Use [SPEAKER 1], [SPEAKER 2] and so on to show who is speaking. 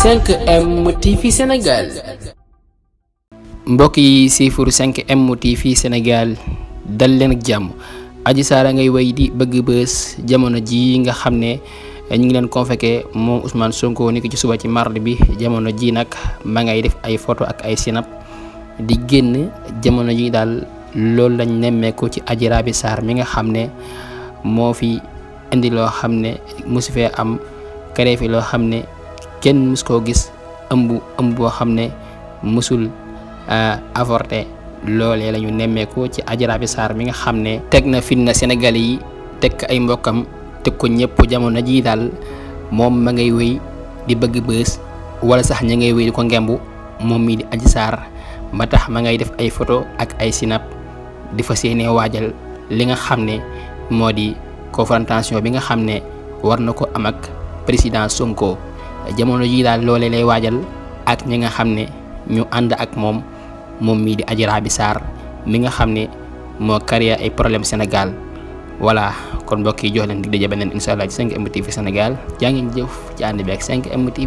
[SPEAKER 1] 5M TV Sénégal.
[SPEAKER 2] mbokk yi siifur 5M TV Sénégal dal leen ak jàmm. Adji Sarr ngay way di bëgg bës jamono ji nga xam ne ñu ngi leen convoqué moom Ousmane Sonko ni ko ci suba ci mardi bi. jamono ji nag ma ngay def ay photo ak ay sinap di génn jamono ji daal loolu lañ nemmeeku ci Adji Raby Sarr mi nga xam ne moo fi indi loo xam ne mosu fee am karee fi loo xam ne kenn mus koo gis ëmb boo xam ne musul avorté. loolee la ñu nemmeeku ci Adji Raby Sarr mi nga xam ne teg na fitna Sénégal yi teg ay mbokkam teg ko ñëpp jamono ji daal moom ma ngay wéy di bëgg bës wala sax ña ngay wéy di ko ngembu moom mii di Adji Sarr ba tax ma ngay def ay photo ak ay sinap di fa séenee waajal li nga xam ne moo di confrontation bi nga xam ne war na ko am ak président Sonko jamono ji daal loolee lay waajal ak ñi nga xam ne ñu ànd ak moom mii di Adji Raby Sarr mi nga xam ne moo créé ay problème Sénégal. voilà kon mbokk yi jox leen dig daje beneen incha allah ci 5M TV Sénégal jaa ngeen jëf ci ànd bi ak 5M TV